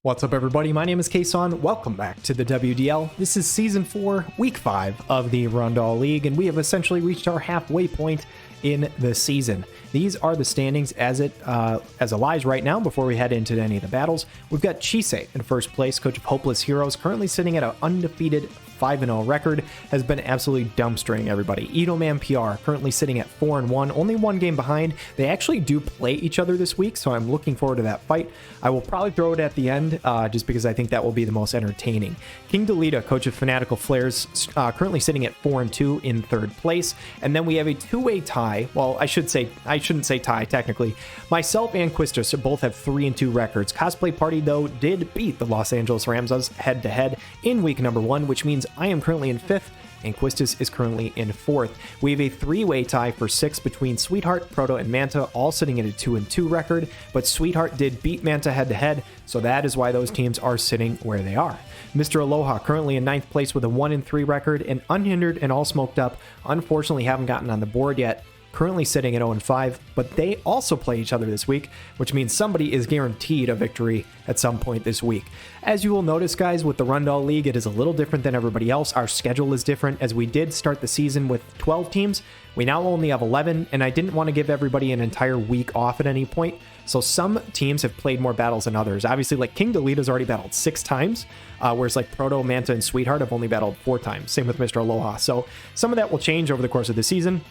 What's up, everybody? My name is KSaun. Welcome back to the WDL. This is Season 4, Week 5 of the Rundall League, and we have essentially reached our halfway point in the season. These are the standings as it lies right now before we head into any of the battles. We've got Chisei in first place, coach of Hopeless Heroes, currently sitting at an undefeated 5-0 record, has been absolutely dumpstering everybody. Itomanpr currently sitting at 4-1, only one game behind. They actually do play each other this week, so I'm looking forward to that fight. I will probably throw it at the end, just because I think that will be the most entertaining. King Delita, coach of Fanatical Flares, currently sitting at 4-2 in third place. And then we have a two-way tie. Well, I shouldn't say tie, technically. Myself and Quistis both have 3-2 records. Cosplay Party, though, did beat the Los Angeles Ramzas head-to-head in week number 1, which means I am currently in 5th, and Quistis is currently in 4th. We have a three-way tie for 6th between Sweetheart, Proto, and Manta, all sitting at a 2-2 record, but Sweetheart did beat Manta head-to-head, so that is why those teams are sitting where they are. Mr. Aloha currently in 9th place with a 1-3 record, and Unhindered and AllSmokedUp unfortunately haven't gotten on the board yet, currently sitting at 0-5, but they also play each other this week, which means somebody is guaranteed a victory at some point this week. As you will notice, guys, with the Rundall League, it is a little different than everybody else. Our schedule is different, as we did start the season with 12 teams. We now only have 11, and I didn't want to give everybody an entire week off at any point, so some teams have played more battles than others. Obviously, like King Delita's already battled 6 times, whereas like Proto, Manta, and Sweetheart have only battled 4 times. Same with Mr. Aloha. So some of that will change over the course of the season.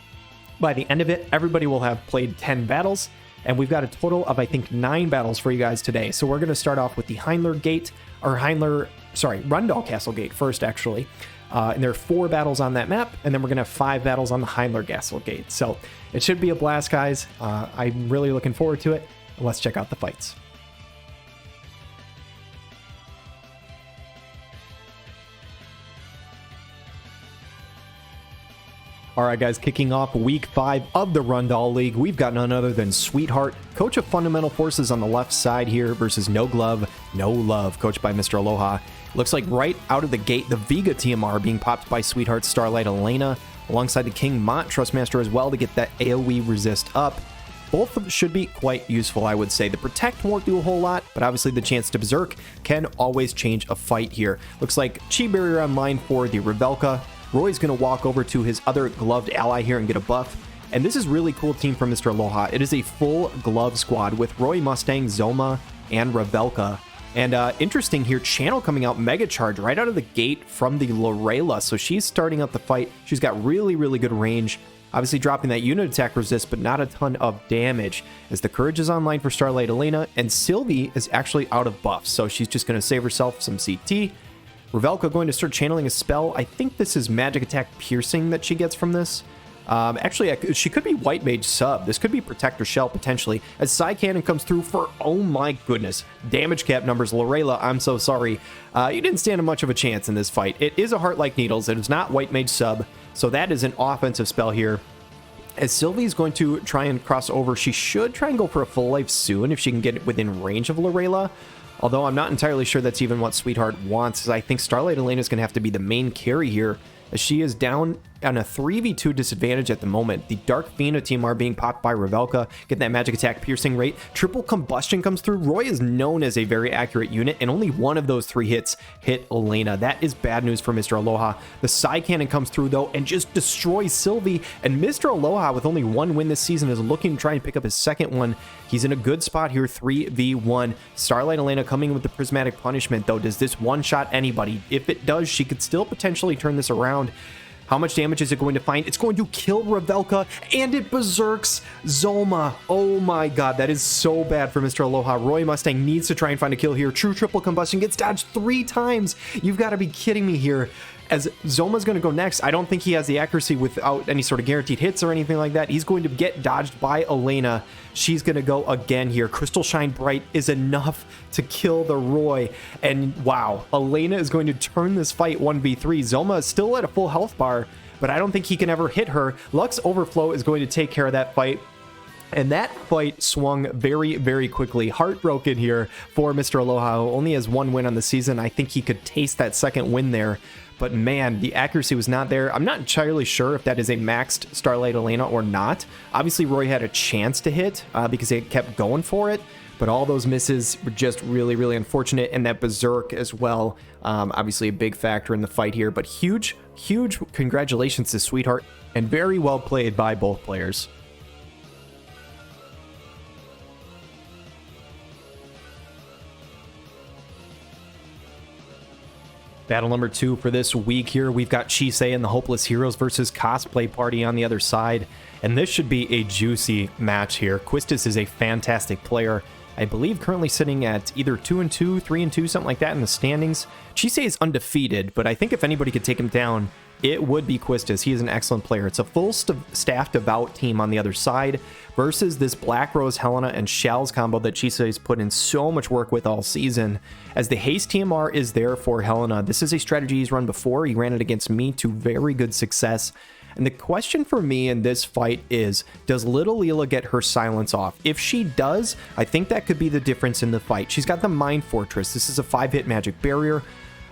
By the end of it, everybody will have played 10 battles, and we've got a total of, I think, 9 battles for you guys today. So we're going to start off with the Rundall Castle Gate first, actually. And there are 4 battles on that map, and then we're going to have 5 battles on the Heinler Castle Gate. So it should be a blast, guys. I'm really looking forward to it. Let's check out the fights. All right, guys, kicking off week 5 of the Rundall League, we've got none other than Sweetheart, coach of Fundamental Forces on the left side here, versus No Glove, No Love, coached by Mr. Aloha. Looks like right out of the gate, the Vega TMR being popped by Sweetheart Starlight Elena, alongside the King Mont Trustmaster as well to get that AoE resist up. Both of them should be quite useful, I would say. The Protect won't do a whole lot, but obviously the chance to Berserk can always change a fight here. Looks like Chi Barrier online for the Revelka. Roy's going to walk over to his other gloved ally here and get a buff. And this is really cool team from Mr. Aloha. It is a full glove squad with Roy, Mustang, Zoma, and Revelka. And interesting here, Channel coming out Mega Charge right out of the gate from the Lorela. So she's starting up the fight. She's got really, really good range. Obviously dropping that unit attack resist, but not a ton of damage. As the Courage is online for Starlight Elena, and Sylvie is actually out of buffs. So she's just going to save herself some CT. Revelka going to start channeling a spell. I think this is Magic Attack Piercing that she gets from this. Actually, she could be White Mage Sub. This could be Protector Shell, potentially. As Psy Cannon comes through for, oh my goodness, damage cap numbers. Lorela, I'm so sorry. You didn't stand much of a chance in this fight. It is a Heart Like Needles. It is not White Mage Sub. So that is an offensive spell here. As Sylvie is going to try and cross over, she should try and go for a full life soon if she can get it within range of Lorela. Although I'm not entirely sure that's even what Sweetheart wants, as I think Starlight Elena is going to have to be the main carry here, as she is down on a 3v2 disadvantage at the moment. The Dark Fiend of TMR being popped by Revelka, getting that Magic Attack Piercing rate. Triple Combustion comes through. Roy is known as a very accurate unit, and only one of those 3 hits hit Elena. That is bad news for Mr. Aloha. The Psy Cannon comes through, though, and just destroys Sylvie. And Mr. Aloha, with only 1 win this season, is looking to try and pick up his second one. He's in a good spot here, 3v1. Starlight Elena coming with the Prismatic Punishment, though. Does this one-shot anybody? If it does, she could still potentially turn this around. How much damage is it going to find? It's going to kill Revelka, and it berserks Zoma. Oh my god, that is so bad for Mr. Aloha. Roy Mustang needs to try and find a kill here. True Triple Combustion gets dodged 3 times. You've got to be kidding me here. As Zoma's going to go next, I don't think he has the accuracy without any sort of guaranteed hits or anything like that. He's going to get dodged by Elena. She's going to go again here. Crystal Shine Bright is enough to kill the Roy. And wow, Elena is going to turn this fight 1v3. Zoma is still at a full health bar, but I don't think he can ever hit her. Lux Overflow is going to take care of that fight. And that fight swung very, very quickly. Heartbroken here for Mr. Aloha, who only has 1 win on the season. I think he could taste that second win there. but man, the accuracy was not there. I'm not entirely sure if that is a maxed Starlight Elena or not. Obviously, Roy had a chance to hit because he kept going for it, but all those misses were just really, really unfortunate, and that Berserk as well, obviously a big factor in the fight here, but huge congratulations to Sweetheart, and very well played by both players. Battle number 2 for this week here, we've got Chisei and the Hopeless Heroes versus Cosplay Party on the other side, and this should be a juicy match here. Quistis is a fantastic player. I believe currently sitting at either 2-2, 3-2, something like that in the standings. Chisei is undefeated, but I think if anybody could take him down, it would be Quistis. He is an excellent player. It's a full staff Devout team on the other side versus this Black Rose, Helena, and Shells combo that Chisei's put in so much work with all season. As the haste TMR is there for Helena, this is a strategy he's run before. He ran it against me to very good success. And the question for me in this fight is, does Little Leela get her silence off? If she does, I think that could be the difference in the fight. She's got the Mind Fortress. This is a 5-hit magic barrier.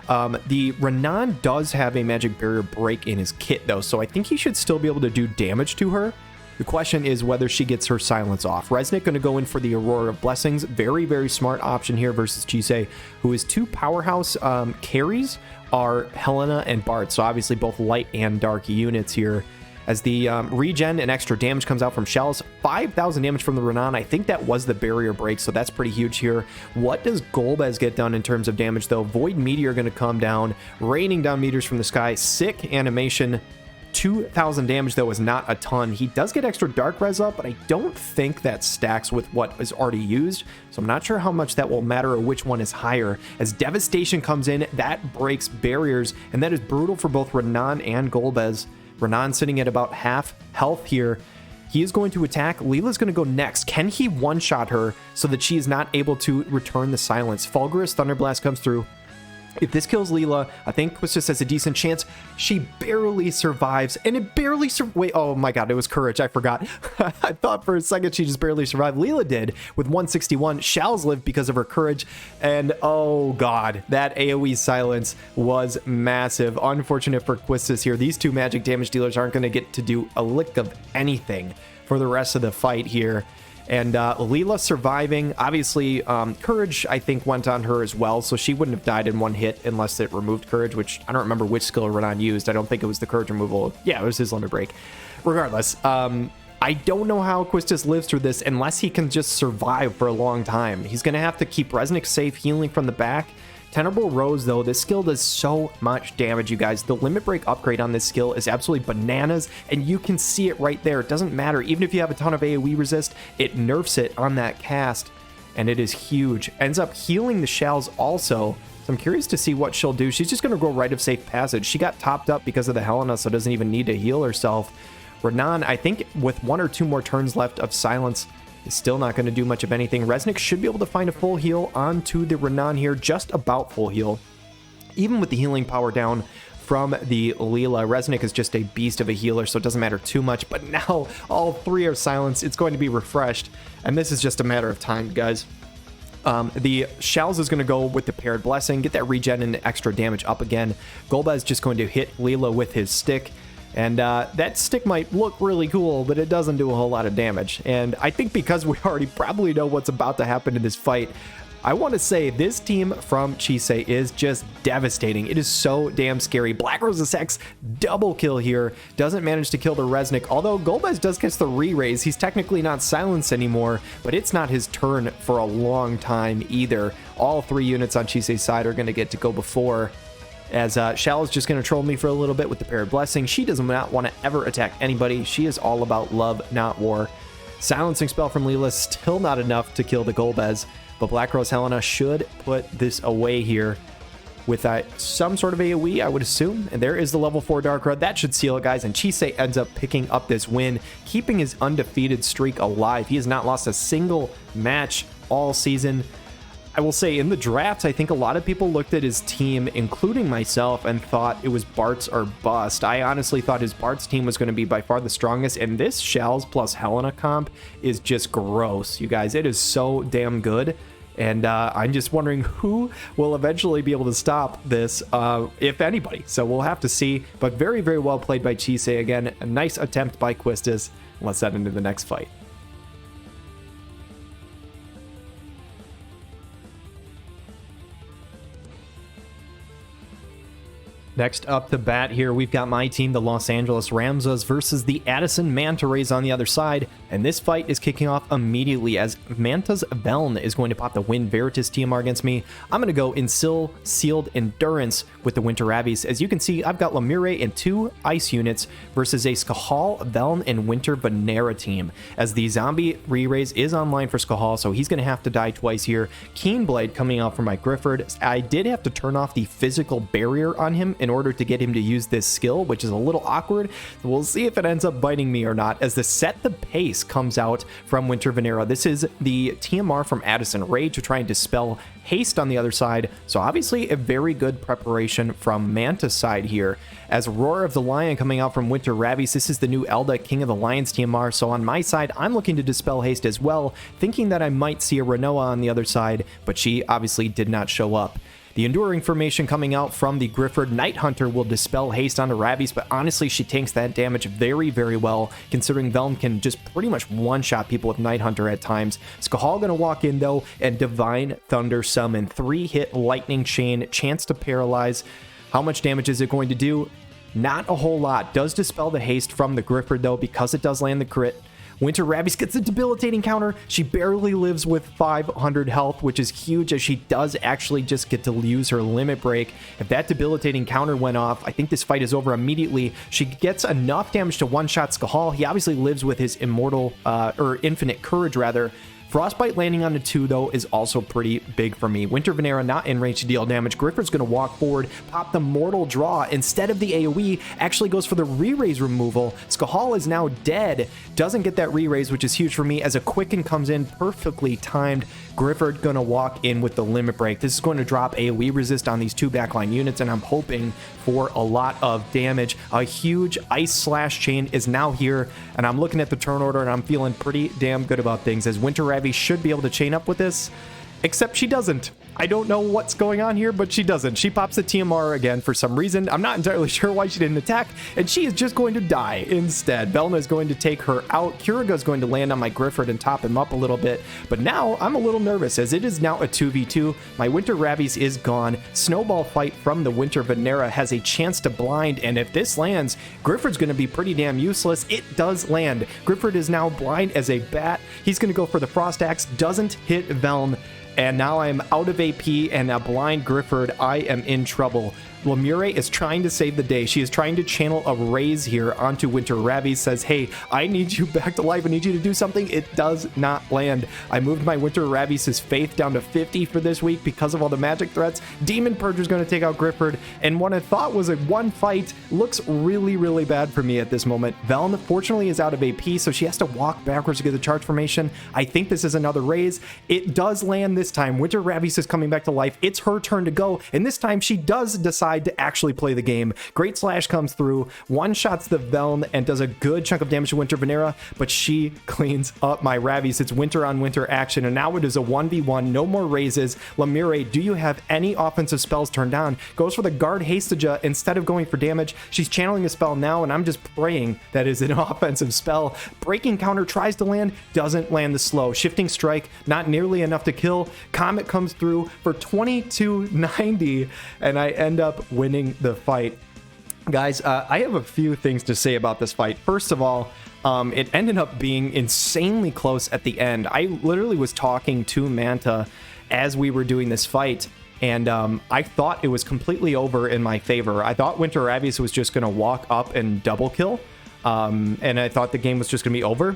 The Renan does have a magic barrier break in his kit though, so I think he should still be able to do damage to her. The question is whether she gets her silence off. Resnick going to go in for the Aurora of Blessings. Very, very smart option here versus Chisei, who is 2 powerhouse carries are Helena and Bart, so obviously both light and dark units here. As the regen and extra damage comes out from Shells, 5,000 damage from the Renan. I think that was the barrier break, so that's pretty huge here. What does Golbez get done in terms of damage, though? Void Meteor going to come down, raining down meters from the sky. Sick animation. 2,000 damage, though, is not a ton. He does get extra Dark Res up, but I don't think that stacks with what is already used, so I'm not sure how much that will matter or which one is higher. As Devastation comes in, that breaks barriers, and that is brutal for both Renan and Golbez. Renan sitting at about half health here. He is going to attack. Leela's going to go next. Can he one-shot her so that she is not able to return the silence? Fulgurous Thunderblast comes through. If this kills Leela, I think Quistis has a decent chance. She barely survives, and it barely wait, oh my god, it was Courage, I forgot. I thought for a second she just barely survived. Leela did with 161. Shells lived because of her Courage, and oh god, that AoE silence was massive. Unfortunate for Quistis here. These 2 magic damage dealers aren't going to get to do a lick of anything for the rest of the fight here. And Leela surviving, obviously, Courage, I think, went on her as well, so she wouldn't have died in one hit unless it removed Courage, which I don't remember which skill Renan used. I don't think it was the Courage removal. Yeah, it was his limit break. Regardless, I don't know how Quistis lives through this unless he can just survive for a long time. He's going to have to keep Resnick safe, healing from the back. Tenebrable Rose, though, this skill does so much damage, you guys. The limit break upgrade on this skill is absolutely bananas, and you can see it right there. It doesn't matter. Even if you have a ton of AoE resist, it nerfs it on that cast, and it is huge. Ends up healing the Shells also, so I'm curious to see what she'll do. She's just going to go Rite of Safe Passage. She got topped up because of the Helena, so doesn't even need to heal herself. Renan, I think with 1 or 2 more turns left of Silence, is still not going to do much of anything. Resnick should be able to find a full heal onto the Renan here, just about full heal. Even with the healing power down from the Leela, Resnick is just a beast of a healer, so it doesn't matter too much. But now all 3 are silenced. It's going to be refreshed, and this is just a matter of time, guys. The Shells is going to go with the Paired Blessing, get that regen and extra damage up again. Golba is just going to hit Leela with his stick. And that stick might look really cool, but it doesn't do a whole lot of damage. And I think because we already probably know what's about to happen in this fight, I want to say this team from Chisei is just devastating. It is so damn scary. Black Rose's X double kill here. Doesn't manage to kill the Resnick, although Golbez does catch the re-raise. He's technically not silenced anymore, but it's not his turn for a long time either. All 3 units on Chisei's side are going to get to go before, as Shell is just going to troll me for a little bit with the Paired Blessing. She does not want to ever attack anybody. She is all about love, not war. Silencing spell from Leela, still not enough to kill the Golbez, but Black Rose Helena should put this away here with some sort of AoE, I would assume. And there is the level 4 Dark Rod. That should seal it, guys. And Chisei ends up picking up this win, keeping his undefeated streak alive. He has not lost a single match all season. I will say, in the draft, I think a lot of people looked at his team, including myself, and thought it was Bart's or bust. I honestly thought his Bart's team was going to be by far the strongest, and this Shells plus Helena comp is just gross, you guys. It is so damn good. And I'm just wondering who will eventually be able to stop this, if anybody. So we'll have to see. But very, very well played by Chisei. Again, a nice attempt by Quistis. Let's head into the next fight. Next up to bat here, we've got my team, the Los Angeles Ramzas, versus the Addison Manta Raes on the other side. And this fight is kicking off immediately as Manta's Veln is going to pop the Wind Veritas TMR against me. I'm going to go in Sealed Endurance with the Winter Ravies. As you can see, I've got Lemure and 2 ice units versus a Skahal, Veln, and Winter Venera team. As the zombie re-raise is online for Skahal, so he's going to have to die twice here. Keenblade coming out for my Grifford. I did have to turn off the physical barrier on him in order to get him to use this skill, which is a little awkward. We'll see if it ends up biting me or not, as the Set the Pace comes out from Winter Venera. This is the TMR from Addison Rae to try and dispel haste on the other side. So obviously a very good preparation from Manta's side here. As Roar of the Lion coming out from Winter Ravies, this is the new Elda King of the Lions TMR. So on my side, I'm looking to dispel haste as well, thinking that I might see a Renoa on the other side, but she obviously did not show up. The Enduring Formation coming out from the Grifford. Night Hunter will dispel haste onto Ravies, but honestly, she tanks that damage very, very well, considering Velm can just pretty much one-shot people with Night Hunter at times. Skahal gonna walk in, though, and Divine Thunder Summon. 3-hit Lightning Chain, chance to paralyze. How much damage is it going to do? Not a whole lot. Does dispel the haste from the Grifford, though, because it does land the crit. Winter Ravies gets a debilitating counter. She barely lives with 500 health, which is huge, as she does actually just get to use her limit break. If that debilitating counter went off, I think this fight is over immediately. She gets enough damage to one-shot Skahal. He obviously lives with his immortal, or infinite courage, rather. Frostbite landing on the 2, though, is also pretty big for me. Winter Venera not in range to deal damage. Grifford's going to walk forward, pop the Mortal Draw. Instead of the AoE, actually goes for the re-raise removal. Skahal is now dead. Doesn't get that re-raise, which is huge for me, as a Quicken comes in perfectly timed. Grifford going to walk in with the Limit Break. This is going to drop AoE resist on these 2 backline units, and I'm hoping for a lot of damage. A huge Ice Slash chain is now here, and I'm looking at the turn order, and I'm feeling pretty damn good about things, as Winter Ravi should be able to chain up with this, except she doesn't. I don't know what's going on here, but she doesn't. She pops the TMR again for some reason. I'm not entirely sure why she didn't attack, and she is just going to die instead. Velna is going to take her out. Kiriga is going to land on my Grifford and top him up a little bit, but now I'm a little nervous, as it is now a 2v2. My Winter Ravies is gone. Snowball Fight from the Winter Venera has a chance to blind, and if this lands, Grifford's going to be pretty damn useless. It does land. Grifford is now blind as a bat. He's going to go for the Frost Axe. Doesn't hit Velm. And now I'm out of AP and a blind Grifford. I am in trouble. Lemure is trying to save the day. She is trying to channel a raise here onto Winter Ravies. Says, hey, I need you back to life. I need you to do something. It does not land. I moved my Winter Ravies' faith down to 50 for this week because of all the magic threats. Demon Purge is going to take out Grifford. And what I thought was a one fight looks really, really bad for me at this moment. Veln, fortunately, is out of AP, so she has to walk backwards to get the charge formation. I think this is another raise. It does land this time. Winter Ravies is coming back to life. It's her turn to go. And this time she does decide to actually play the game. Great Slash comes through, one-shots the Veln, and does a good chunk of damage to Winter Venera, but she cleans up my Ravies. It's Winter on Winter action, and now it is a 1v1. No more raises. Lemure, do you have any offensive spells turned on? Goes for the Guard Hastaja instead of going for damage. She's channeling a spell now, and I'm just praying that is an offensive spell. Breaking Counter tries to land, doesn't land the slow. Shifting Strike, not nearly enough to kill. Comet comes through for 2290, and I end up winning the fight. Guys, I have a few things to say about this fight. First of all, it ended up being insanely close at the end. I literally was talking to Manta as we were doing this fight, and I thought it was completely over in my favor. I thought Winter Ravies was just going to walk up and double kill, and I thought the game was just going to be over.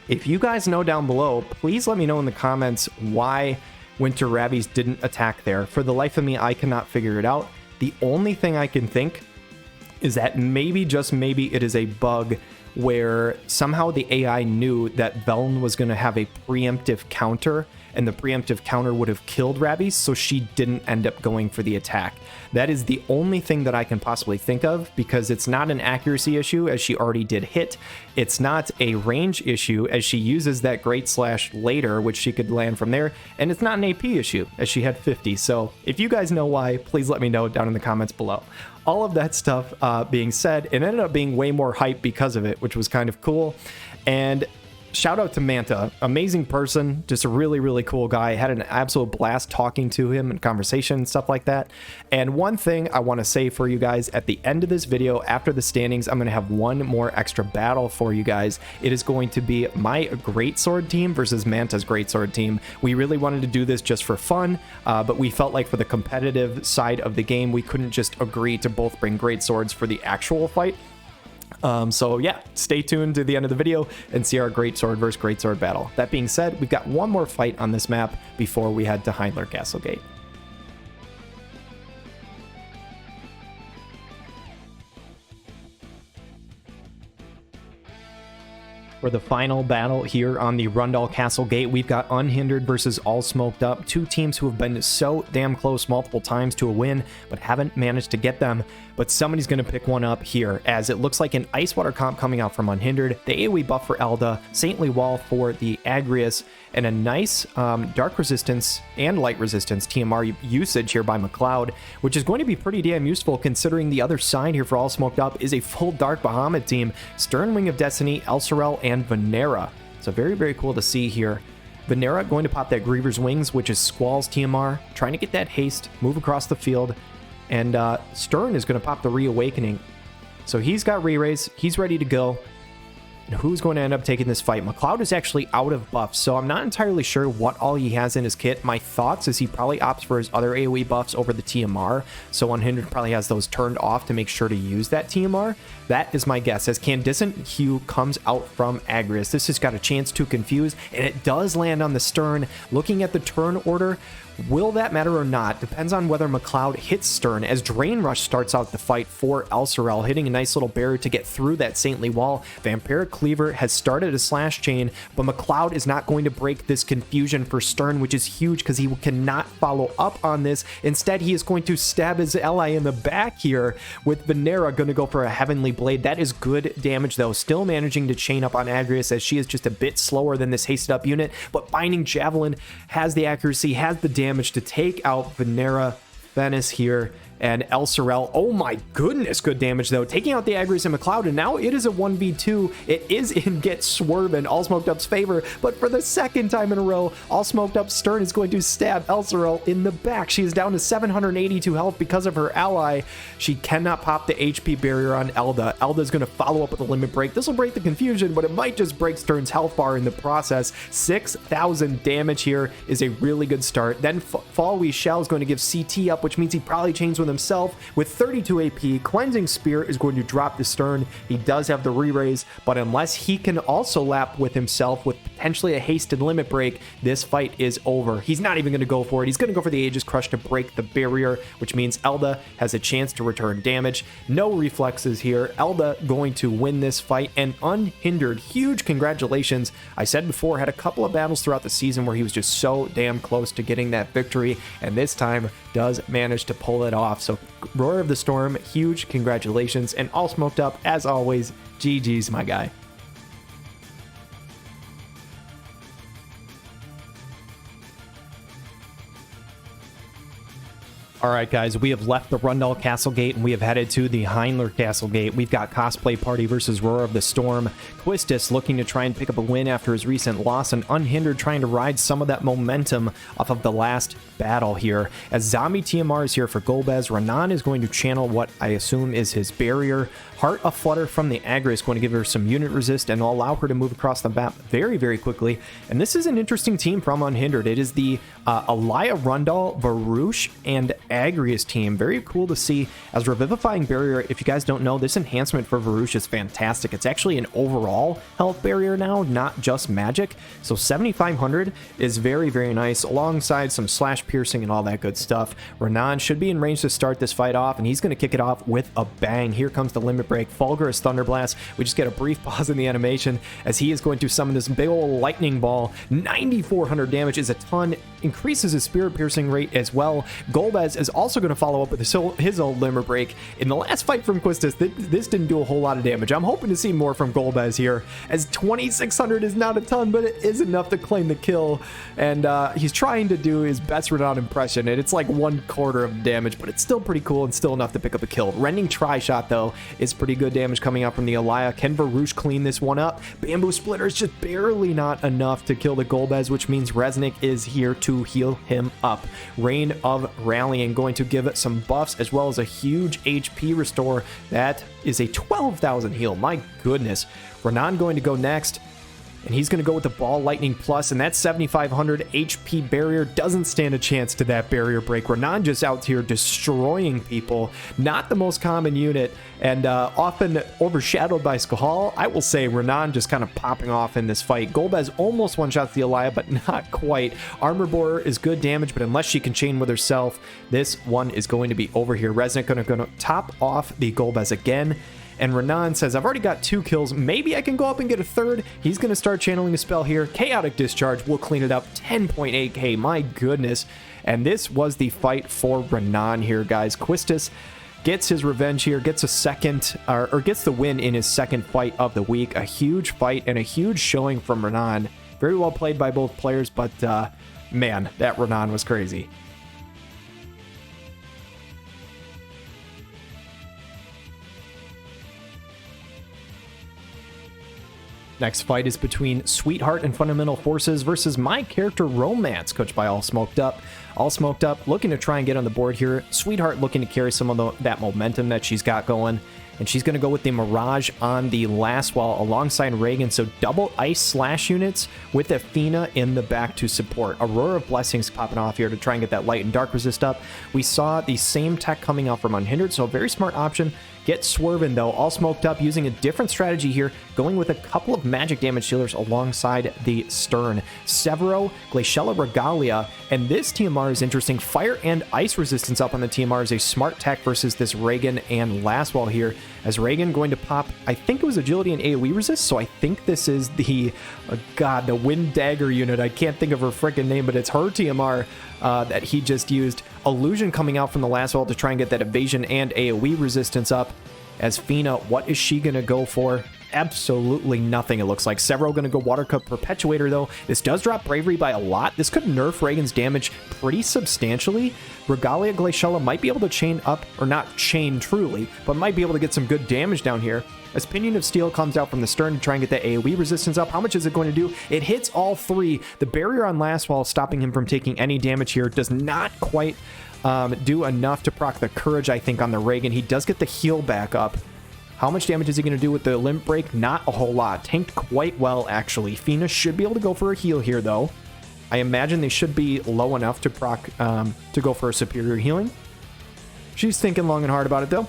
If you guys know down below, please let me know in the comments why Winter Ravies didn't attack there. For the life of me, I cannot figure it out. The only thing I can think is that maybe, just maybe, it is a bug where somehow the AI knew that Veln was going to have a preemptive counter, and the preemptive counter would have killed Raes, so she didn't end up going for the attack. That is the only thing that I can possibly think of, because it's not an accuracy issue, as she already did hit. It's not a range issue, as she uses that Great Slash later, which she could land from there, and it's not an AP issue, as she had 50. So if you guys know why, please let me know down in the comments below. All of that stuff being said, it ended up being way more hype because of it, which was kind of cool. And shout out to Manta, amazing person, just a really, really cool guy. Had an absolute blast talking to him and conversation and stuff like that. And one thing I want to say for you guys at the end of this video, after the standings, I'm going to have one more extra battle for you guys. It is going to be my Greatsword team versus Manta's Greatsword team. We really wanted to do this just for fun, but we felt like for the competitive side of the game, we couldn't just agree to both bring Greatswords for the actual fight. So yeah, stay tuned to the end of the video and see our Greatsword versus Greatsword battle. That being said, we've got one more fight on this map before we head to Unhindered Castle Gate. For the final battle here on the Rundall Castle Gate, we've got Unhindered versus AllSmokedUp, two teams who have been so damn close multiple times to a win, but haven't managed to get them. But somebody's going to pick one up here, as it looks like an Ice Water comp coming out from Unhindered, the AoE buff for Elda, Saintly Wall for the Agrius, and a nice Dark Resistance and Light Resistance TMR usage here by McLeod, which is going to be pretty damn useful considering the other side here for AllSmokedUp is a full Dark Bahamut team, Stern Wing of Destiny, Elsorel, and Venera. So very, very cool to see here. Venera going to pop that Griever's Wings, which is Squall's TMR, trying to get that haste, move across the field, and Stern is going to pop the Reawakening. So he's got Re-Raise, he's ready to go. And who's going to end up taking this fight? McLeod is actually out of buffs, so I'm not entirely sure what all he has in his kit. My thoughts is he probably opts for his other AoE buffs over the TMR, so Unhindered probably has those turned off to make sure to use that TMR. That is my guess, as Candescent Hue comes out from Agrius. This has got a chance to confuse, and it does land on the Stern. Looking at the turn order, will that matter or not? Depends on whether McLeod hits Stern, as Drain Rush starts out the fight for Elsorel, hitting a nice little barrier to get through that Saintly Wall. Vampiric Cleaver has started a slash chain, but McLeod is not going to break this confusion for Stern, which is huge because he cannot follow up on this. Instead, he is going to stab his ally in the back here, with Venera going to go for a Heavenly Blade. That is good damage, though. Still managing to chain up on Agrius, as she is just a bit slower than this hasted up unit, but Binding Javelin has the accuracy, has the damage to take out Venera, Venice here, and Elsorel. Oh my goodness, good damage though. Taking out the Agrius and McLeod, and now it is a 1v2. It is in Get Swerve in AllSmokedUp's favor, but for the second time in a row, AllSmokedUp's Stern is going to stab Elsorel in the back. She is down to 782 health because of her ally. She cannot pop the HP barrier on Elda. Elda is going to follow up with a limit break. This will break the confusion, but it might just break Stern's health bar in the process. 6,000 damage here is a really good start. Then Fall We Shall is going to give CT up, which means he probably chains with himself with 32 AP. Cleansing Spear is going to drop the Stern. He does have the re-raise, but unless he can also lap with himself with potentially a hasted limit break, this fight is over. He's not even going to go for it. He's going to go for the Aegis Crush to break the barrier, which means Elda has a chance to return damage. No reflexes here. Elda going to win this fight, and Unhindered, huge congratulations. I said before, had a couple of battles throughout the season where he was just so damn close to getting that victory, and this time does manage to pull it off. So Roar of the Storm, huge congratulations, and AllSmokedUp, as always, GG's, my guy. All right, guys, we have left the Rundall Castle Gate and we have headed to the Unhindered Castle Gate. We've got Cosplay Party versus Roar of the Storm. Quistis looking to try and pick up a win after his recent loss, and Unhindered trying to ride some of that momentum off of the last battle here. As Zombie TMR is here for Golbez, Renan is going to channel what I assume is his barrier. Heart of Flutter from the Agri is going to give her some unit resist and will allow her to move across the map very, very quickly. And this is an interesting team from Unhindered. It is the Elia Rundall, Varouche, and Agrius team. Very cool to see. As Revivifying Barrier, if you guys don't know, this enhancement for Varouche is fantastic. It's actually an overall health barrier now, not just magic. So 7,500 is very, very nice, alongside some slash piercing and all that good stuff. Renan should be in range to start this fight off, and he's going to kick it off with a bang. Here comes the limit break. Fulgurous Thunder Blast. We just get a brief pause in the animation as he is going to summon this big old lightning ball. 9,400 damage is a ton. Increases his spirit piercing rate as well. Golbez is also going to follow up with his old limit break. In the last fight from Quistis, this didn't do a whole lot of damage. I'm hoping to see more from Golbez here, as 2,600 is not a ton, but it is enough to claim the kill. And he's trying to do his best Renan impression, and it's like 1/4 of damage, but it's still pretty cool and still enough to pick up a kill. Rending Tri-Shot, though, is pretty good damage coming out from the Aloha. Can Varouche clean this one up? Bamboo Splitter is just barely not enough to kill the Golbez, which means Resnick is here to heal him up. Reign of Rallying going to give it some buffs as well as a huge HP restore. That is a 12,000 heal. My goodness. Renan going to go next, and he's going to go with the Ball Lightning Plus, and that 7,500 HP barrier doesn't stand a chance to that barrier break. Renan just out here destroying people. Not the most common unit, and often overshadowed by Skahal. I will say Renan just kind of popping off in this fight. Golbez almost one-shots the Aloha, but not quite. Armor Borer is good damage, but unless she can chain with herself, this one is going to be over here. Resnick going to top off the Golbez again. And Renan says, I've already got 2 kills. Maybe I can go up and get a third. He's going to start channeling a spell here. Chaotic Discharge will clean it up. 10.8k. My goodness. And this was the fight for Renan here, guys. Quistis gets his revenge here, gets a second, or gets the win in his second fight of the week. A huge fight and a huge showing from Renan. Very well played by both players, but man, that Renan was crazy. Next fight is between Sweetheart and Fundamental Forces versus my character Romance, coached by AllSmokedUp. AllSmokedUp looking to try and get on the board here. Sweetheart looking to carry some of that momentum that she's got going. And she's going to go with the Mirage on the last wall alongside Reagan. So double ice slash units with Athena in the back to support. Aurora of Blessings popping off here to try and get that light and dark resist up. We saw the same tech coming out from Unhindered, so a very smart option. Get Swervin, though, AllSmokedUp using a different strategy here, going with a couple of magic damage dealers alongside the Stern. Severo, Glaciella Regalia, and this TMR is interesting. Fire and ice resistance up on the TMR is a smart tech versus this Reagan and last wall here, as Reagan going to pop, I think it was agility and AoE resist, so I think this is the, the Wind Dagger unit. I can't think of her freaking name, but it's her TMR that he just used. Illusion coming out from the last wall to try and get that evasion and AoE resistance up. As Fina, what is she going to go for? Absolutely nothing, it looks like. Severo going to go Water Cup Perpetuator, though. This does drop Bravery by a lot. This could nerf Reagan's damage pretty substantially. Regalia Glaciella might be able to chain up, or not chain truly, but might be able to get some good damage down here. As Pinion of Steel comes out from the Stern to try and get that AoE resistance up. How much is it going to do? It hits all 3. The barrier on last wall stopping him from taking any damage here does not quite do enough to proc the Courage, I think, on the Reagan. He does get the heal back up. How much damage is he going to do with the Limp Break? Not a whole lot. Tanked quite well, actually. Fina should be able to go for a heal here, though. I imagine they should be low enough to proc to go for a superior healing. She's thinking long and hard about it, though.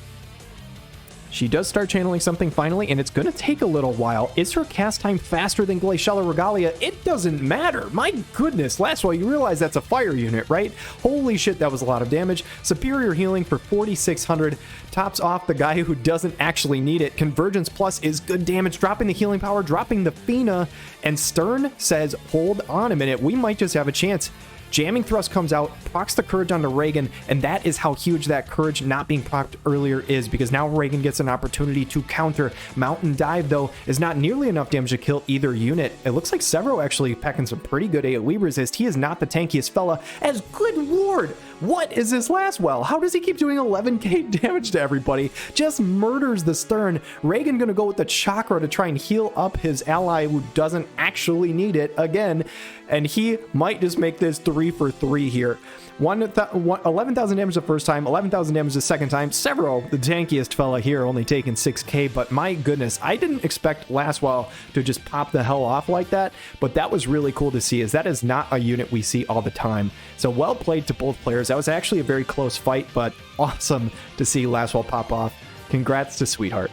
She does start channeling something finally, and it's going to take a little while. Is her cast time faster than Glaciella Regalia? It doesn't matter. My goodness. Last while you realize that's a fire unit, right? Holy shit, that was a lot of damage. Superior healing for 4,600. Tops off the guy who doesn't actually need it. Convergence Plus is good damage. Dropping the healing power, dropping the Fina. And Stern says, hold on a minute. We might just have a chance. Jamming Thrust comes out, procs the Courage onto Reagan, and that is how huge that Courage not being procced earlier is, because now Reagan gets an opportunity to counter. Mountain Dive, though, is not nearly enough damage to kill either unit. It looks like Severo actually packing some pretty good AoE resist. He is not the tankiest fella, as good lord, what is this last well? How does he keep doing 11k damage to everybody? Just murders the Stern. Reagan gonna go with the Chakra to try and heal up his ally who doesn't actually need it again, and he might just make this 3 for 3 here. 11,000 damage the first time, 11,000 damage the second time. Severo, the tankiest fella here, only taking 6k, but my goodness, I didn't expect Lastwell to just pop the hell off like that, but that was really cool to see, as that is not a unit we see all the time. So well played to both players. That was actually a very close fight, but awesome to see Lastwell pop off. Congrats to Sweetheart.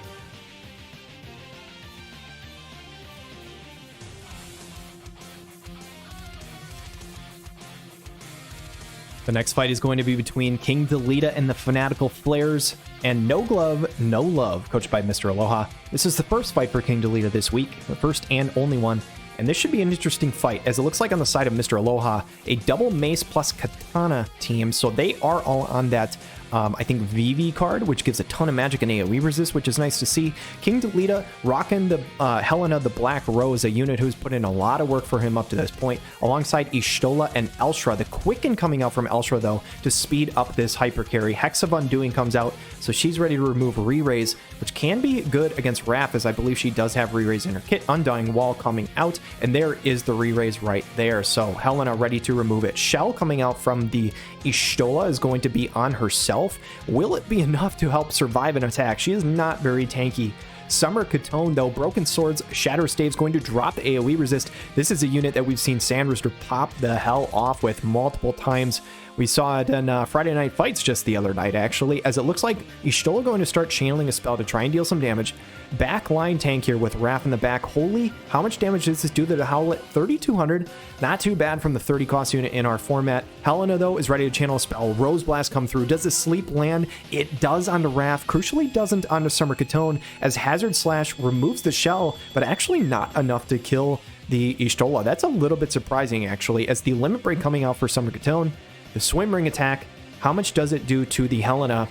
The next fight is going to be between King Delita and the Fanatical Flares, and No Glove, No Love, coached by Mr. Aloha. This is the first fight for King Delita this week, the first and only one, and this should be an interesting fight, as it looks like on the side of Mr. Aloha, a double mace plus katana team, so they are all on that I think VV card, which gives a ton of magic and AoE resist, which is nice to see. King Delita rocking the Helena, the Black Rose, a unit who's put in a lot of work for him up to this point, alongside Y'shtola and Elshra. The Quicken coming out from Elshra, though, to speed up this hyper carry. Hex of Undoing comes out, so she's ready to remove Re-Raise, which can be good against Raph, as I believe she does have Re-Raise in her kit. Undying Wall coming out, and there is the Re-Raise right there. So Helena ready to remove it. Shell coming out from the Y'shtola is going to be on herself. Will it be enough to help survive an attack? She is not very tanky. Summer Katone, though, Broken Swords, Shatter Stave's going to drop the AoE resist. This is a unit that we've seen Sandrooster pop the hell off with multiple times. We saw it in Friday Night Fights just the other night, actually, as it looks like Y'shtola going to start channeling a spell to try and deal some damage. Backline tank here with Raph in the back. Holy, how much damage does this do to the Howlet? 3,200. Not too bad from the 30 cost unit in our format. Helena, though, is ready to channel a spell. Rose Blast come through. Does the sleep land? It does onto Raph. Crucially, doesn't onto Summer Katone, as Hazard Slash removes the shell, but actually not enough to kill the Y'shtola. That's a little bit surprising, actually, as the Limit Break coming out for Summer Katone. The Swim Ring attack, how much does it do to the Helena?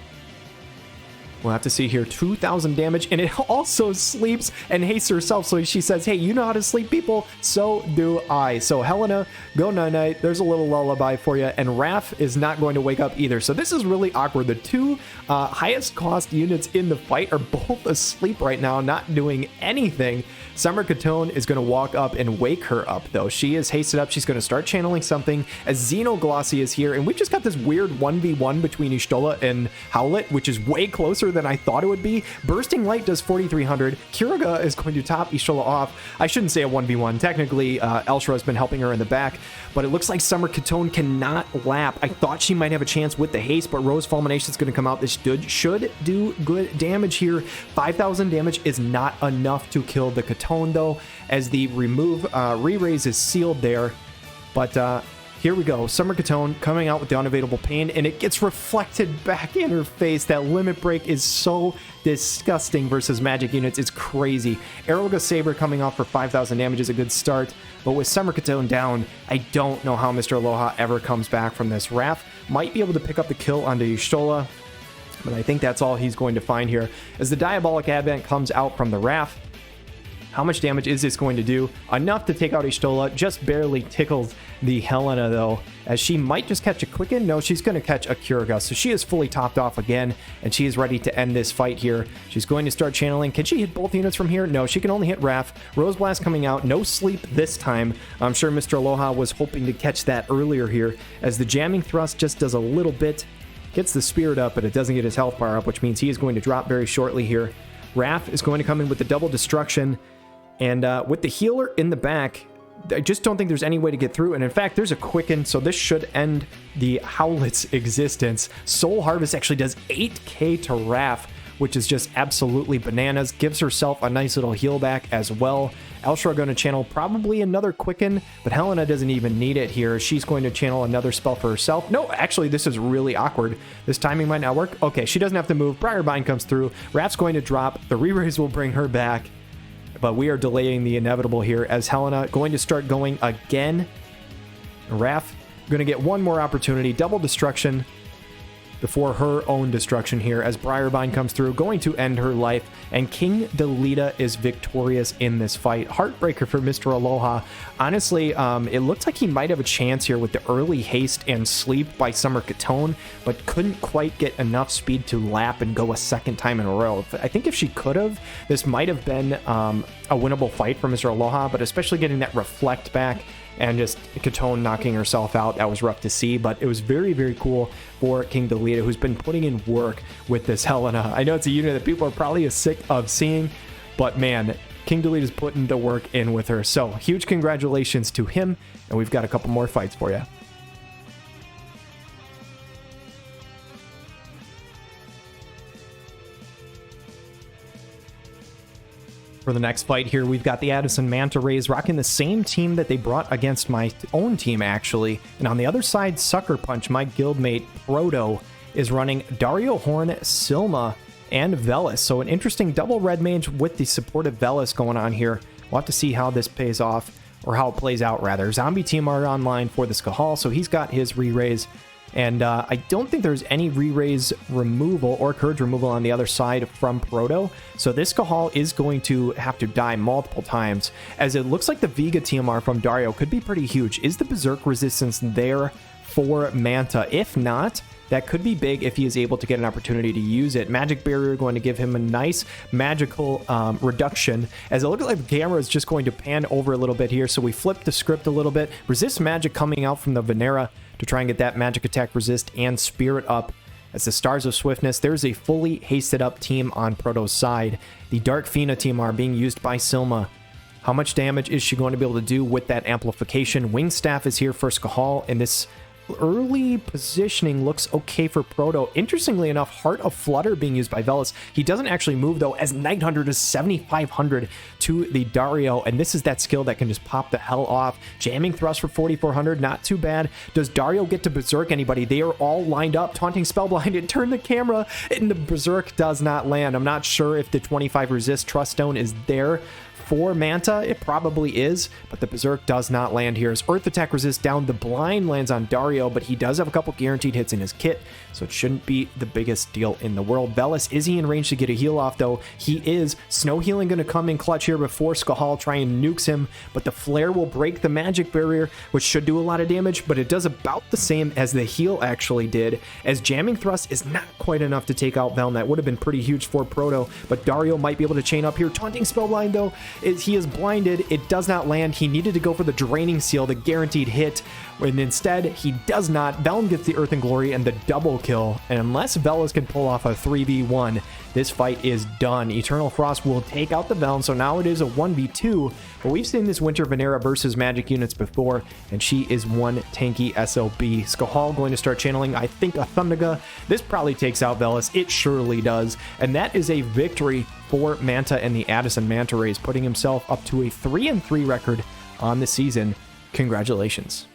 We'll have to see here. 2,000 damage, and it also sleeps and hastes herself. So she says, hey, you know how to sleep, people? So do I. So Helena, go night-night. There's a little lullaby for you. And Raph is not going to wake up either. So this is really awkward. The two highest cost units in the fight are both asleep right now, not doing anything. Summer Katone is going to walk up and wake her up, though. She is hasted up. She's going to start channeling something, as Xenoglossy is here. And we've just got this weird 1v1 between Y'shtola and Howlet, which is way closer than I thought it would be. Bursting Light does 4,300. Kiraga is going to top Y'shtola off. I shouldn't say a 1v1. Technically, Elshra has been helping her in the back, but it looks like Summer Katone cannot lap. I thought she might have a chance with the haste, but Rose Fulmination is going to come out. This should do good damage here. 5,000 damage is not enough to kill the Katone, though, as the remove re-raise is sealed there. But here we go. Summer Katone coming out with the Unavailable Pain, and it gets reflected back in her face. That Limit Break is so disgusting versus magic units. It's crazy. Aeroga Saber coming off for 5,000 damage is a good start, but with Summer Katone down, I don't know how Mr. Aloha ever comes back from this. Raph might be able to pick up the kill onto Y'shtola, but I think that's all he's going to find here. As the Diabolic Advent comes out from the Raph, how much damage is this going to do? Enough to take out Y'shtola, just barely tickles the Helena, though, as she might just catch a Quicken. No, she's going to catch a Kiraga, so she is fully topped off again, and she is ready to end this fight here. She's going to start channeling. Can she hit both units from here? No, she can only hit Raph. Rose Blast coming out, no sleep this time. I'm sure Mr. Aloha was hoping to catch that earlier here, as the Jamming Thrust just does a little bit. Gets the Spirit up, but it doesn't get his health bar up, which means he is going to drop very shortly here. Raph is going to come in with the Double Destruction, and with the healer in the back, I just don't think there's any way to get through. And in fact, there's a Quicken, so this should end the Howlet's existence. Soul Harvest actually does 8k to Raph, which is just absolutely bananas. Gives herself a nice little heal back as well. Elshra going to channel probably another Quicken, but Helena doesn't even need it here. She's going to channel another spell for herself. No, actually, this is really awkward. This timing might not work. Okay, she doesn't have to move. Briarbind comes through. Raph's going to drop. The Re-Raise will bring her back. But we are delaying the inevitable here, as Helena going to start going again. Raph going to get one more opportunity. Double Destruction before her own destruction here, as Briarbind comes through, going to end her life, and King Delita is victorious in this fight. Heartbreaker for Mr. Aloha. Honestly, it looks like he might have a chance here with the early haste and sleep by Summer Katone, but couldn't quite get enough speed to lap and go a second time in a row. I think if she could have, this might have been a winnable fight for Mr. Aloha, but especially getting that reflect back and just Katone knocking herself out, that was rough to see, but it was very, very cool for King Delita, who's been putting in work with this Helena. I know it's a unit that people are probably sick of seeing, but man, King Delita's putting the work in with her. So huge congratulations to him, and we've got a couple more fights for you. For the next fight here, we've got the Addison Manta Raes rocking the same team that they brought against my own team, actually. And on the other side, Succor Punch, my guildmate Proto, is running Dario Horn, Silma, and Velis. So an interesting double red mage with the supportive Velis going on here. We'll have to see how this pays off, or how it plays out, rather. Zombie team are online for the Skahal, so he's got his re-raise. And I don't think there's any re-raise removal or courage removal on the other side from Proto. So this Skahal is going to have to die multiple times, as it looks like the Vega TMR from Dario could be pretty huge. Is the Berserk resistance there for Manta? If not, that could be big if he is able to get an opportunity to use it. Magic Barrier going to give him a nice magical reduction, as it looks like the camera is just going to pan over a little bit here. So we flip the script a little bit. Resist magic coming out from the Venera to try and get that magic attack resist and spirit up. As the Stars of Swiftness, there's a fully hasted up team on Proto's side. The Dark Fina team are being used by Silma. How much damage is she going to be able to do with that amplification? Wingstaff is here for Skahal, and this early positioning looks okay for Proto. Interestingly enough, Heart of Flutter being used by Velis. He doesn't actually move, though, as Night Hunter does 7,500 to the Dario, and this is that skill that can just pop the hell off. Jamming Thrust for 4,400, not too bad. Does Dario get to Berserk anybody? They are all lined up. Taunting Spellblind and turn the camera, and the Berserk does not land. I'm not sure if the 25 resist Trust Stone is there for Manta. It probably is, but the Berserk does not land here. As Earth Attack resist down, the Blind lands on Dario, but he does have a couple guaranteed hits in his kit, so it shouldn't be the biggest deal in the world. Velis, is he in range to get a heal off, though? He is. Snow Healing going to come in clutch here before Skahal try and nukes him, but the Flare will break the Magic Barrier, which should do a lot of damage, but it does about the same as the heal actually did, as Jamming Thrust is not quite enough to take out Velm. That would have been pretty huge for Proto, but Dario might be able to chain up here. Taunting Spellblind, though, he is blinded. It does not land. He needed to go for the Draining Seal, the guaranteed hit, and instead he does not. Velm gets the Earth and Glory and the double kill, and unless Velis can pull off a 3v1, this fight is done. Eternal Frost will take out the Velm, so now it is a 1v2, but we've seen this Winter Venera versus magic units before, and she is one tanky SLB. Skahal going to start channeling, I think, a Thundaga. This probably takes out Velis. It surely does, and that is a victory for Manta and the Addison Manta Raes, putting himself up to a 3-3 record on the season. Congratulations.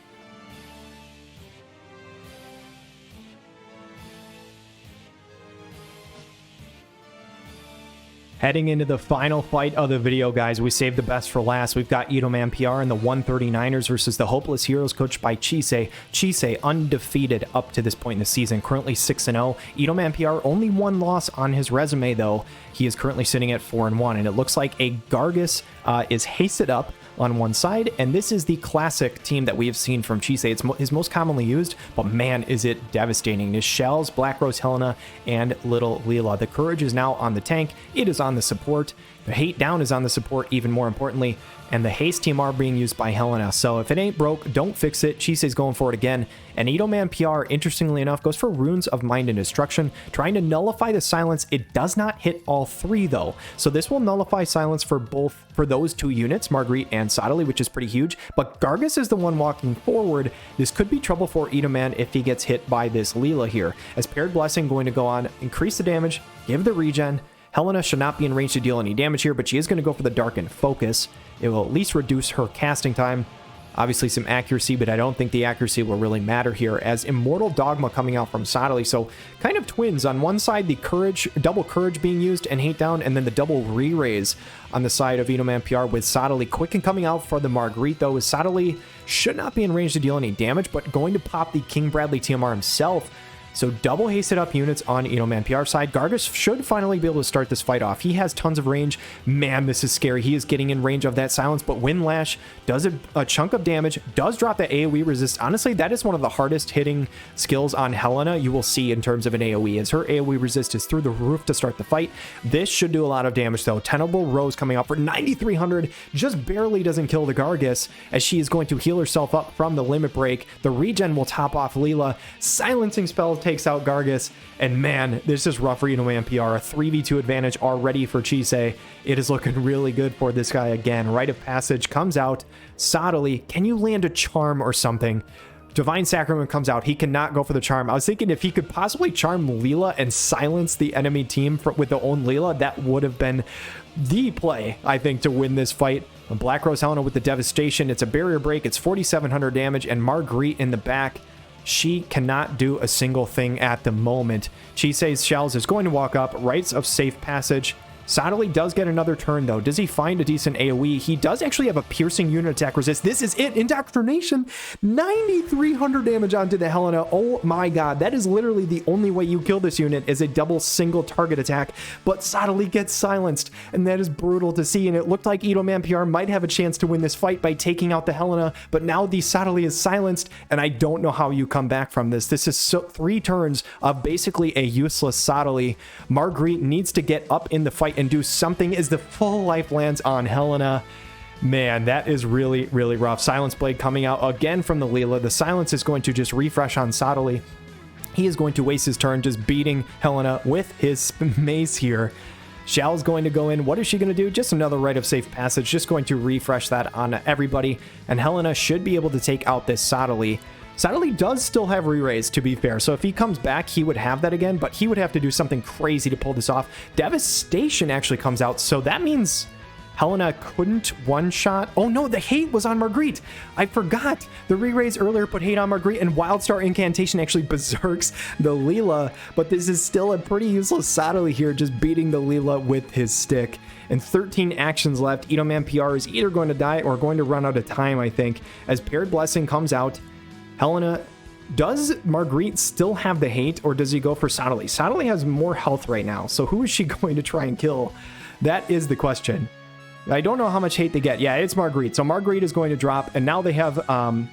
Heading into the final fight of the video, guys, we saved the best for last. We've got Itomanpr and the 139ers versus the Hopeless Heroes, coached by Chisei. Chisei undefeated up to this point in the season, currently 6-0. Itomanpr only one loss on his resume, though. He is currently sitting at 4-1, and it looks like a Gargus is hasted up on one side, and this is the classic team that we have seen from Chisei. It's his most commonly used, but man, is it devastating. There's Shells, Black Rose Helena, and Little Leela. The Courage is now on the tank. It is on the support. The Hate Down is on the support, even more importantly, and the Haste team are being used by Helena. So if it ain't broke, don't fix it. Chisei's going for it again. And Itomanpr, interestingly enough, goes for Runes of Mind and Destruction, trying to nullify the silence. It does not hit all three, though. So this will nullify silence for those two units, Marguerite and Sottily, which is pretty huge. But Gargus is the one walking forward. This could be trouble for Itoman if he gets hit by this Leela here. As Paired Blessing going to go on, increase the damage, give the regen. Helena should not be in range to deal any damage here, but she is going to go for the Darken Focus. It will at least reduce her casting time. Obviously some accuracy, but I don't think the accuracy will really matter here, as Immortal Dogma coming out from Sottily. So kind of twins. On one side, the Courage, double Courage being used and Hate Down, and then the double Re-Raise on the side of Itomanpr with Sottily. Quicken coming out for the Marguerite, though, as Sottily should not be in range to deal any damage, but going to pop the King Bradley TMR himself. So double hasted up units on Itomanpr's side. Gargus should finally be able to start this fight off. He has tons of range. Man, this is scary. He is getting in range of that silence, but Windlash does a chunk of damage, does drop the AoE resist. Honestly, that is one of the hardest hitting skills on Helena you will see in terms of an AoE, as her AoE resist is through the roof to start the fight. This should do a lot of damage, though. Tenable Rose coming out for 9,300, just barely doesn't kill the Gargus, as she is going to heal herself up from the limit break. The regen will top off Leela. Silencing spell takes out Gargus, and man, this is rough for Itomanpr. A 3v2 advantage already for Chisei. It is looking really good for this guy again. Rite of Passage comes out. Sottily, can you land a charm or something? Divine Sacrament comes out. He cannot go for the charm. I was thinking if he could possibly charm Leela and silence the enemy team with the own Leela, that would have been the play, I think, to win this fight. Black Rose Helena with the devastation. It's a barrier break. It's 4,700 damage, and Marguerite in the back. She cannot do a single thing at the moment. Chisei's Shells is going to walk up. Rites of Safe Passage. Sadly does get another turn, though. Does he find a decent AoE? He does actually have a piercing unit attack resist. This is it. Indoctrination. 9,300 damage onto the Helena. Oh my god. That is literally the only way you kill this unit is a double single target attack. But Sadly gets silenced. And that is brutal to see. And it looked like Itomanpr might have a chance to win this fight by taking out the Helena. But now the Sadly is silenced. And I don't know how you come back from this. This is 3 turns of basically a useless Sadly. Marguerite needs to get up in the fight and do something as the full life lands on Helena. Man, that is really, really rough. Silence Blade coming out again from the Leela. The silence is going to just refresh on Sadly. He is going to waste his turn just beating Helena with his mace here. Xiao's going to go in. What is she going to do? Just another Rite of Safe Passage. Just going to refresh that on everybody. And Helena should be able to take out this Sadly. Sadly does still have re-raise, to be fair, so if he comes back, he would have that again, but he would have to do something crazy to pull this off. Devastation actually comes out, so that means Helena couldn't one-shot. Oh no, the hate was on Marguerite. I forgot. The re-raise earlier put hate on Marguerite, and Wildstar Incantation actually berserks the Leela, but this is still a pretty useless Sadly here, just beating the Leela with his stick. And 13 actions left. Itomanpr is either going to die or going to run out of time, I think, as Paired Blessing comes out. Helena, does Marguerite still have the hate, or does he go for Sadly? Sadly has more health right now, so who is she going to try and kill? That is the question. I don't know how much hate they get. Yeah, it's Marguerite. So Marguerite is going to drop, and now they have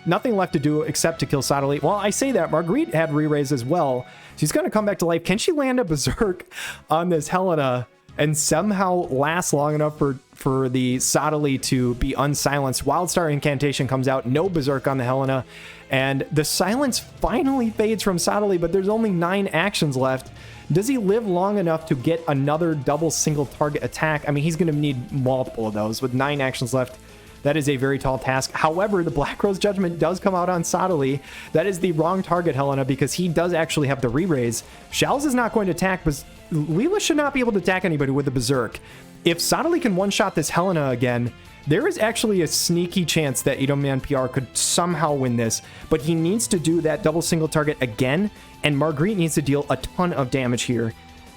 nothing left to do except to kill Sadly. Well, I say that. Marguerite had re-raise as well. She's going to come back to life. Can she land a berserk on this Helena and somehow last long enough for the Sadly to be unsilenced? Wildstar Incantation comes out. No berserk on the Helena. And the silence finally fades from Sadly, but there's only 9 actions left. Does he live long enough to get another double single target attack? I mean, he's going to need multiple of those with 9 actions left. That is a very tall task. However, the Black Rose Judgment does come out on Sadly. That is the wrong target, Helena, because he does actually have the re-raise. Shells is not going to attack, but Leela should not be able to attack anybody with a berserk. If Sadly can one-shot this Helena again, there is actually a sneaky chance that Itomanpr could somehow win this, but he needs to do that double single target again, and Marguerite needs to deal a ton of damage here.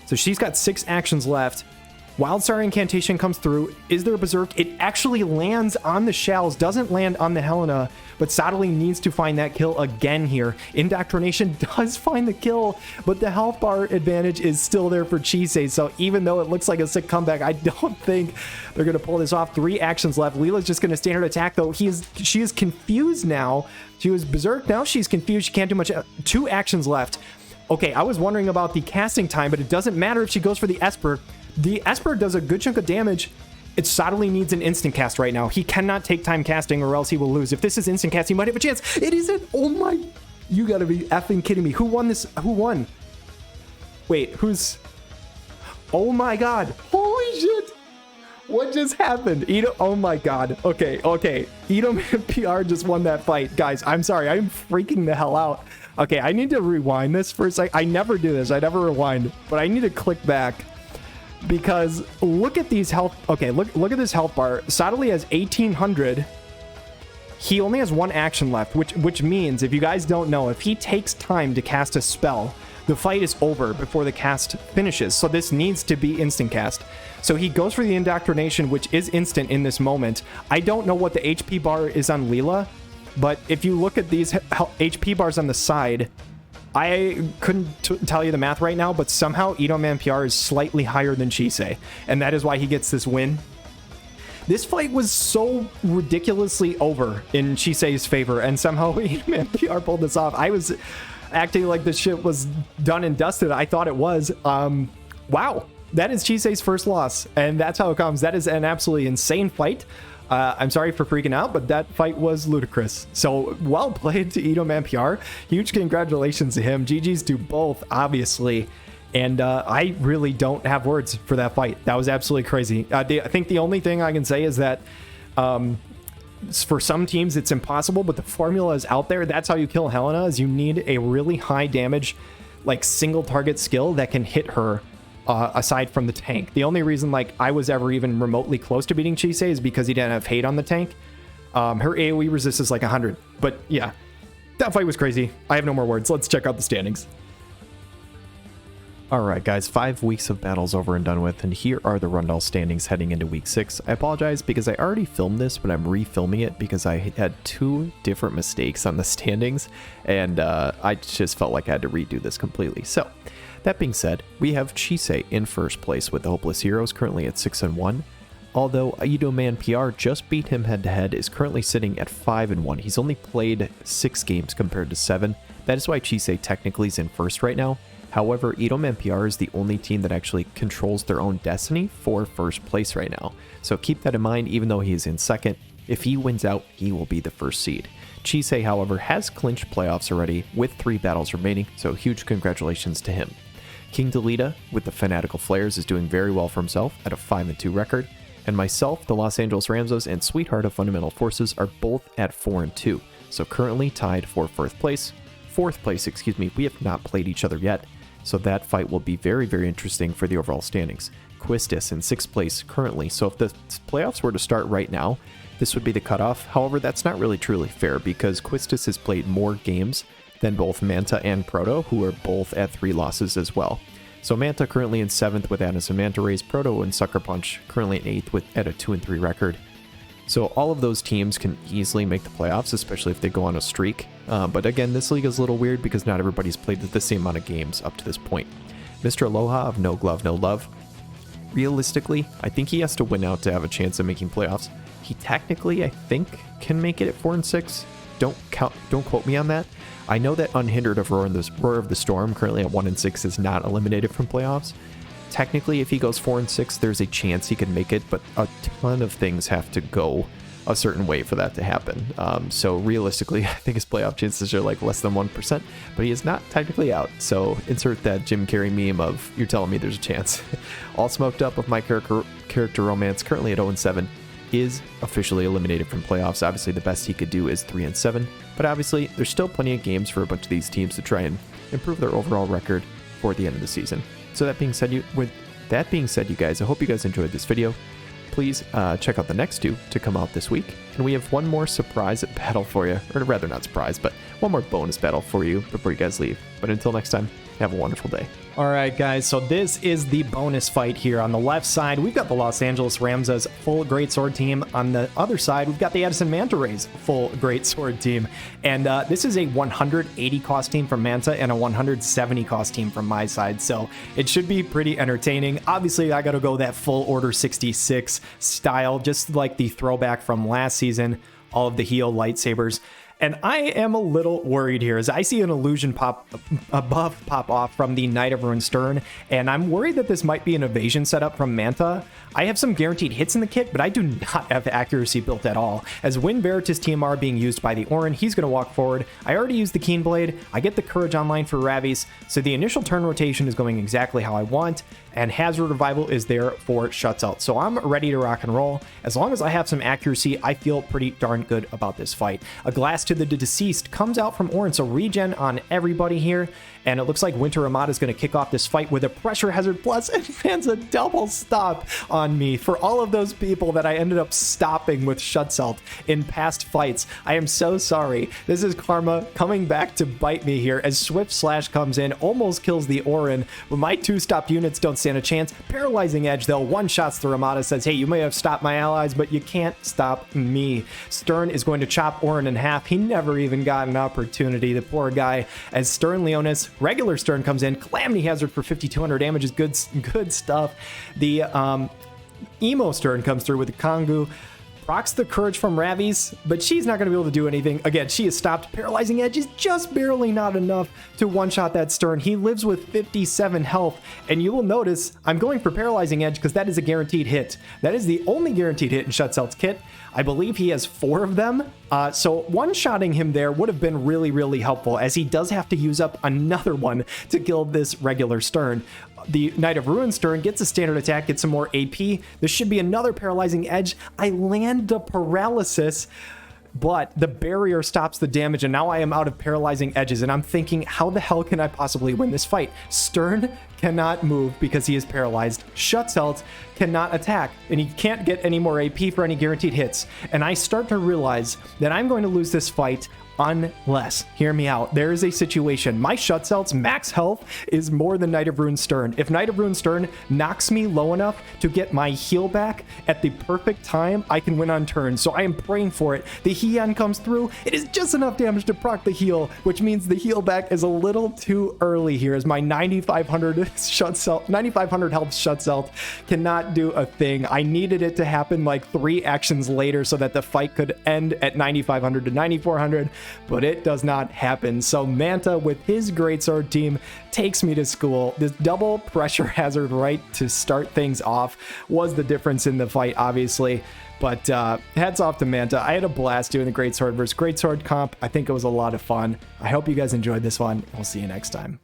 So she's got 6 actions left. Wildstar Incantation comes through. Is there a berserk? It actually lands on the Shells, doesn't land on the Helena, but Sadly needs to find that kill again here. Indoctrination does find the kill, but the health bar advantage is still there for Chisei, so even though it looks like a sick comeback, I don't think they're going to pull this off. 3 actions left. Leela's just going to standard attack, though. She is confused now. She was berserk, now she's confused. She can't do much. 2 actions left. Okay, I was wondering about the casting time, but it doesn't matter if she goes for the Esper. The Esper does a good chunk of damage. It Sadly needs an instant cast right now. He cannot take time casting or else he will lose. If this is instant cast, he might have a chance. It isn't. Oh my. You gotta be effing kidding me. Who won this? Who won? Wait, who's... Oh my god. Holy shit. What just happened? Oh my god. Okay. Itomanpr just won that fight. Guys, I'm sorry. I'm freaking the hell out. Okay, I need to rewind this for a sec. I never do this. I never rewind. But I need to click back. Because look at these health. Okay, look at this health bar. Sadly has 1,800. He only has 1 action left, which means, if you guys don't know, if he takes time to cast a spell, the fight is over before the cast finishes. So this needs to be instant cast. So he goes for the Indoctrination, which is instant in this moment. I don't know what the HP bar is on Leela, but if you look at these HP bars on the side, I couldn't tell you the math right now, but somehow Itomanpr is slightly higher than Chisei, and that is why he gets this win. This fight was so ridiculously over in Chisei's favor, and somehow Itomanpr pulled this off. I was acting like this shit was done and dusted. I thought it was. Wow. That is Chisei's first loss, and that's how it comes. That is an absolutely insane fight. I'm sorry for freaking out, but that fight was ludicrous. So well played to Itomanpr. Huge congratulations to him. GG's to both, obviously. And I really don't have words for that fight. That was absolutely crazy. I think the only thing I can say is that for some teams it's impossible, but the formula is out there. That's how you kill Helena, is you need a really high damage, like single target skill that can hit her aside from the tank. The only reason like I was ever even remotely close to beating Chisei is because he didn't have hate on the tank. Her AoE resist is like 100, but yeah, that fight was crazy. I have no more words. Let's check out the standings. Alright guys, 5 weeks of battles over and done with, and here are the Rundall standings heading into week 6. I apologize because I already filmed this, but I'm refilming it because I had 2 different mistakes on the standings, and I just felt like I had to redo this completely. So, that being said, we have Chisei in first place with the Hopeless Heroes, currently at 6-1. Although Itomanpr just beat him head-to-head, is currently sitting at 5-1. He's only played 6 games compared to 7. That is why Chisei technically is in first right now. However, Itomanpr is the only team that actually controls their own destiny for first place right now. So keep that in mind, even though he is in second. If he wins out, he will be the first seed. Chisei, however, has clinched playoffs already with 3 battles remaining, so huge congratulations to him. King Delita, with the Fanatical Flares, is doing very well for himself at a 5-2 record. And myself, the Los Angeles Ramzas, and Sweetheart of Fundamental Forces are both at 4-2, so currently tied for fourth place. We have not played each other yet, so that fight will be very, very interesting for the overall standings. Quistis in 6th place currently, so if the playoffs were to start right now, this would be the cutoff. However, that's not really truly fair because Quistis has played more games than both Manta and Proto, who are both at 3 losses as well. So Manta currently in 7th with Addison, Manta, Raes, Proto, and Succor Punch currently in 8th at a 2-3 record. So all of those teams can easily make the playoffs, especially if they go on a streak. But again, this league is a little weird because not everybody's played the same amount of games up to this point. Mr. Aloha of No Glove, No Love. Realistically, I think he has to win out to have a chance of making playoffs. He technically, I think, can make it at 4-6. Don't quote me on that. I know that Unhindered of Roar of the Storm, currently at 1-6, is not eliminated from playoffs. Technically, if he goes 4-6, there's a chance he can make it, but a ton of things have to go a certain way for that to happen. So realistically, I think his playoff chances are like less than 1%, but he is not technically out. So insert that Jim Carrey meme of, you're telling me there's a chance. AllSmokedUp of My Character Romance, currently at 0-7, is officially eliminated from playoffs. Obviously, the best he could do is 3-7, but obviously, there's still plenty of games for a bunch of these teams to try and improve their overall record for the end of the season. So that being said, you guys, I hope you guys enjoyed this video. Please check out the next 2 to come out this week. And we have one more surprise battle for you, or rather not surprise, but one more bonus battle for you before you guys leave. But until next time, have a wonderful day. All right, guys, so this is the bonus fight here. On the left side, we've got the Los Angeles Ramzas full greatsword team. On the other side, we've got the Addison Manta Raes full greatsword team. And this is a 180 cost team from Manta and a 170 cost team from my side. So it should be pretty entertaining. Obviously, I got to go that full Order 66 style, just like the throwback from last season, all of the heal lightsabers. And I am a little worried here as I see an illusion pop off from the Knight of Ruined Stern, and I'm worried that this might be an evasion setup from Manta. I have some guaranteed hits in the kit, but I do not have accuracy built at all. As when Veritas TMR being used by the Orin, he's going to walk forward. I already used the Keen Blade. I get the Courage online for Raes, so the initial turn rotation is going exactly how I want, and Hazard Revival is there for Shuts Out. So I'm ready to rock and roll. As long as I have some accuracy, I feel pretty darn good about this fight. A Glass to the Deceased comes out from Orin, so regen on everybody here. And it looks like Winter Ramada is going to kick off this fight with a Pressure Hazard Plus and fans a double stop on me. For all of those people that I ended up stopping with Shuts Out in past fights, I am so sorry. This is karma coming back to bite me here as Swift Slash comes in, almost kills the Orin, but my 2-stop units don't stand a chance. Paralyzing Edge, though, one-shots the Ramada, says, hey, you may have stopped my allies, but you can't stop me. Stern is going to chop Orin in half. He never even got an opportunity, the poor guy, as Stern Leonis, regular Stern comes in, Calamity Hazard for 5,200 damage is good stuff. The Emo Stern comes through with the Kongu, procs the Courage from Raes, but she's not going to be able to do anything. Again, she is stopped. Paralyzing Edge is just barely not enough to one-shot that Stern. He lives with 57 health, and you will notice I'm going for Paralyzing Edge because that is a guaranteed hit. That is the only guaranteed hit in Shuts Out's kit. I believe he has 4 of them. So one-shotting him there would have been really, really helpful, as he does have to use up another one to kill this regular Stern. The Knight of Ruin Stern gets a standard attack, gets some more AP. This should be another paralyzing edge. I land the paralysis, but the barrier stops the damage, and now I am out of paralyzing edges, and I'm thinking, how the hell can I possibly win this fight? Stern cannot move because he is paralyzed. Schutzheld cannot attack, and he can't get any more AP for any guaranteed hits. And I start to realize that I'm going to lose this fight unless, hear me out, there is a situation. My Schutzheld's max health is more than Knight of Ruin Stern. If Knight of Ruin Stern knocks me low enough to get my heal back at the perfect time, I can win on turn. So I am praying for it. The Heian comes through. It is just enough damage to proc the heal, which means the heal back is a little too early here, as my 9,500 health Schutzheld cannot do a thing. I needed it to happen like 3 actions later so that the fight could end at 9,500 to 9,400. But it does not happen. So Manta with his greatsword team takes me to school. This double pressure hazard right to start things off was the difference in the fight, obviously. But hats off to Manta. I had a blast doing the greatsword versus greatsword comp. I think it was a lot of fun. I hope you guys enjoyed this one. We'll see you next time.